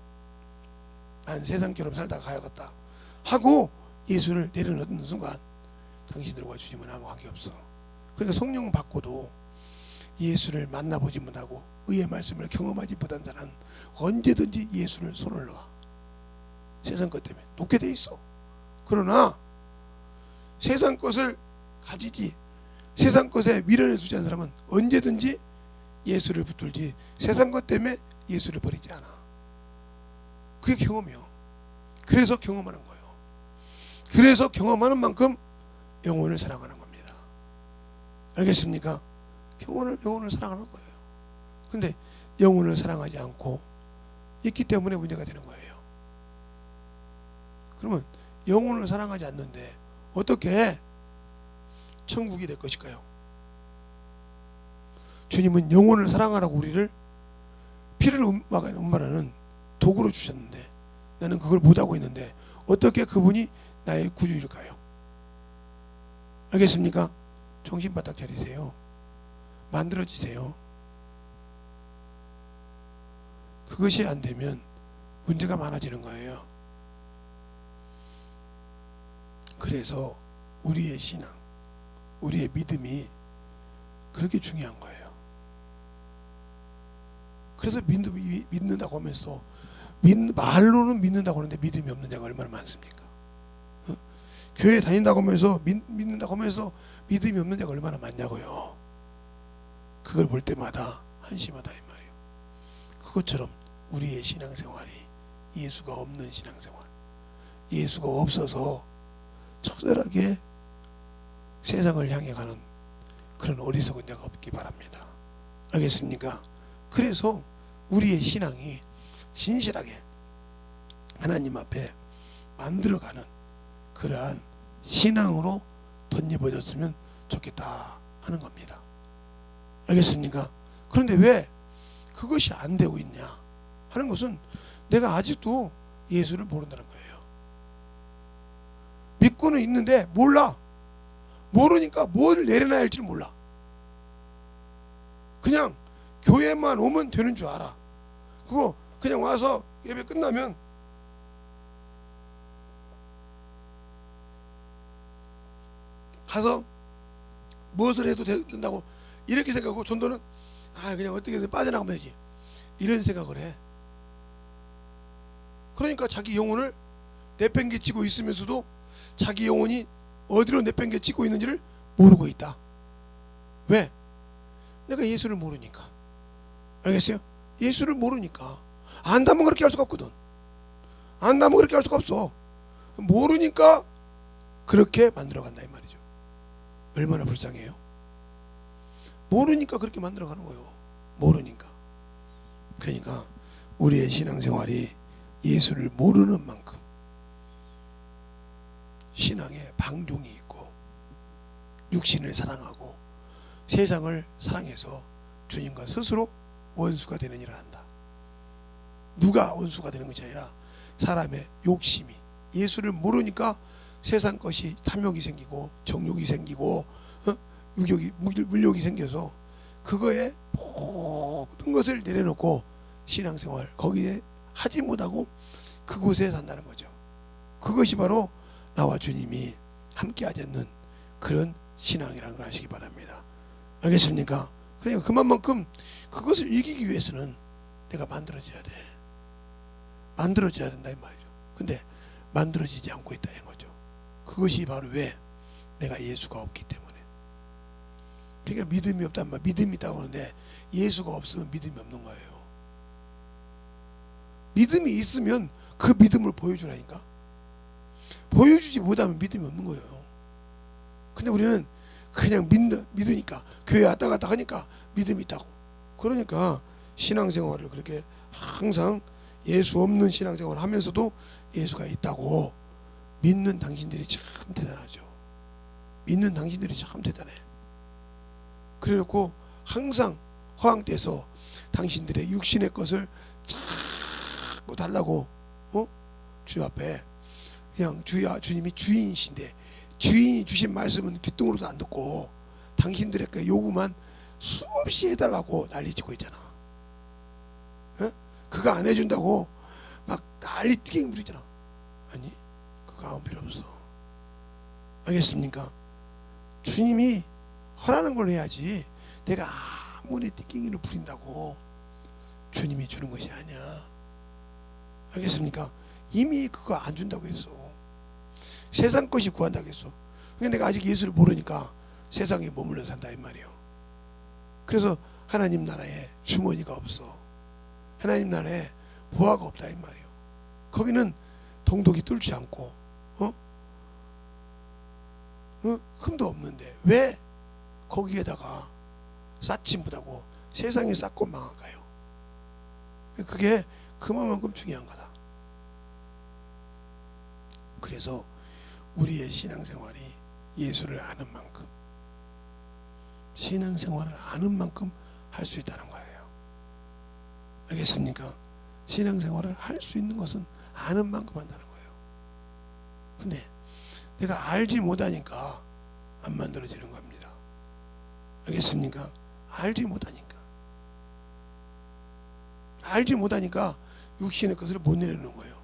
난 세상처럼 살다가 가야겠다 하고 예수를 내려놓는 순간 당신들과 주님은 아무 관계없어. 그러니까 성령 받고도 예수를 만나보지 못하고 의의 말씀을 경험하지 못한 자는 언제든지 예수를 손을 놔. 세상 것 때문에 놓게 돼 있어. 그러나 세상 것을 가지지 세상 것에 미련을 두지 않는 사람은 언제든지 예수를 붙들지 세상 것 때문에 예수를 버리지 않아. 그게 경험이요. 그래서 경험하는 거예요. 그래서 경험하는 만큼 영혼을 사랑하는 겁니다. 알겠습니까? 영혼을 사랑하는 거예요. 근데 영혼을 사랑하지 않고 있기 때문에 문제가 되는 거예요. 그러면 영혼을 사랑하지 않는데 어떻게 천국이 될 것일까요? 주님은 영혼을 사랑하라고 우리를 피를 운반하는 도구로 주셨는데 나는 그걸 못하고 있는데 어떻게 그분이 나의 구주일까요? 알겠습니까? 정신 바짝 차리세요. 만들어지세요. 그것이 안 되면 문제가 많아지는 거예요. 그래서 우리의 신앙, 우리의 믿음이 그렇게 중요한 거예요. 그래서 믿는다고 하면서 말로는 믿는다고 하는데 믿음이 없는 자가 얼마나 많습니까? 교회 다닌다고 하면서 믿는다고 하면서 믿음이 없는 자가 얼마나 많냐고요. 그걸 볼 때마다 한심하다 이 말이에요. 그것처럼 우리의 신앙생활이 예수가 없는 신앙생활, 예수가 없어서 처절하게 세상을 향해 가는 그런 어리석은 자가 없기 바랍니다. 알겠습니까? 그래서 우리의 신앙이 진실하게 하나님 앞에 만들어가는 그러한 신앙으로 덧입어졌으면 좋겠다 하는 겁니다. 알겠습니까? 그런데 왜 그것이 안 되고 있냐 하는 것은 내가 아직도 예수를 모른다는 거예요. 믿고는 있는데 몰라. 모르니까 뭘 내려놔야 할지를 몰라. 그냥 교회만 오면 되는 줄 알아. 그거 그냥 와서 예배 끝나면 가서 무엇을 해도 된다고 이렇게 생각하고 전도는 그냥 어떻게든 빠져나가면 되지 이런 생각을 해. 그러니까 자기 영혼을 내팽개치고 있으면서도 자기 영혼이 어디로 내팽개치고 있는지를 모르고 있다. 왜? 내가 예수를 모르니까. 알겠어요? 예수를 모르니까. 안다면 그렇게 할 수가 없거든. 안다면 그렇게 할 수가 없어. 모르니까 그렇게 만들어간다 이 말이죠. 얼마나 불쌍해요. 모르니까 그렇게 만들어가는 거예요. 모르니까. 그러니까 우리의 신앙생활이 예수를 모르는 만큼 신앙에 방종이 있고 육신을 사랑하고 세상을 사랑해서 주님과 스스로 원수가 되는 일을 한다. 누가 원수가 되는 것이 아니라 사람의 욕심이 예수를 모르니까 세상 것이 탐욕이 생기고 정욕이 생기고 물욕이 생겨서 그거에 모든 것을 내려놓고 신앙생활 거기에 하지 못하고 그곳에 산다는 거죠. 그것이 바로 나와 주님이 함께 하지 않는 그런 신앙이라는 걸 아시기 바랍니다. 알겠습니까? 그러니까 그만큼 그것을 이기기 위해서는 내가 만들어져야 돼. 만들어져야 된다 이 말이죠. 근데 만들어지지 않고 있다 이 거죠. 그것이 바로 왜? 내가 예수가 없기 때문에. 그러니까 믿음이 없단 말. 믿음이 있다고 하는데 예수가 없으면 믿음이 없는 거예요. 믿음이 있으면 그 믿음을 보여주라니까. 보여주지 못하면 믿음이 없는 거예요. 근데 우리는 그냥 믿으니까 교회 왔다 갔다 하니까 믿음이 있다고. 그러니까 신앙생활을 그렇게 항상 예수 없는 신앙생활을 하면서도 예수가 있다고 믿는 당신들이 참 대단하죠. 믿는 당신들이 참 대단해. 그래놓고 항상 허황돼서 당신들의 육신의 것을 자꾸 달라고 주 앞에 그냥 주님이 주인이신데 주인이 주신 말씀은 귓등으로도 안 듣고 당신들의 그 요구만 수없이 해달라고 난리치고 있잖아. 그거 안 해준다고 막 난리 띠갱 부리잖아. 아니 그거 아무 필요 없어. 알겠습니까? 주님이 허라는 걸 해야지 내가 아무리 띠갱이를 부린다고 주님이 주는 것이 아니야. 알겠습니까? 이미 그거 안 준다고 했어. 세상 것이 구한다고 했어. 그러니까 내가 아직 예수를 모르니까 세상에 머물러 산다 이 말이에요. 그래서 하나님 나라에 주머니가 없어. 하나님 나라에 보화가 없다 이 말이에요. 거기는 동독이 뚫지 않고 흠도 없는데 왜 거기에다가 쌓지 못하고 세상에 쌓고 망할까요? 그게 그만큼 중요한 거다. 그래서 우리의 신앙생활이 예수를 아는 만큼, 신앙생활을 아는 만큼 할 수 있다는 거예요. 알겠습니까? 신앙생활을 할 수 있는 것은 아는 만큼 한다는 거예요. 근데 내가 알지 못하니까 안 만들어지는 겁니다. 알겠습니까? 알지 못하니까 육신의 것을 못 내려놓는 거예요.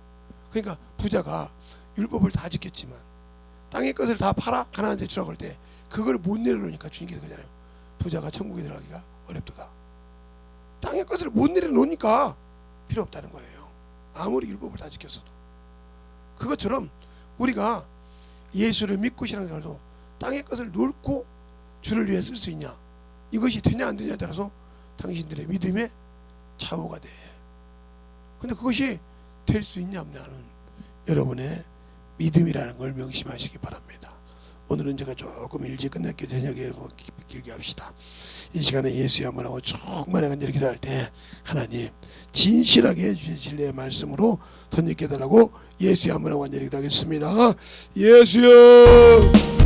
그러니까 부자가 율법을 다 지켰지만 땅의 것을 다 팔아 가나안 데 주라고 할 때 그걸 못 내려놓으니까 주님께서 그러잖아요. 부자가 천국에 들어가기가 어렵도다. 땅의 것을 못 내려놓으니까 필요 없다는 거예요. 아무리 율법을 다 지켰어도. 그것처럼 우리가 예수를 믿고 신앙생활도 땅의 것을 놓고 주를 위해 쓸 수 있냐, 이것이 되냐 안 되냐에 따라서 당신들의 믿음의 좌우가 돼. 근데 그것이 될 수 있냐 없냐는 여러분의 믿음이라는 걸 명심하시기 바랍니다. 오늘은 제가 조금 일찍 끝냈기 저녁에 길게 합시다. 이 시간에 예수의 한번 하고 정말 간절히 기도할 때 하나님 진실하게 주신 진리의 말씀으로 덧입게 해달라고 예수의 한번 하고 간절히 기도하겠습니다. 예수여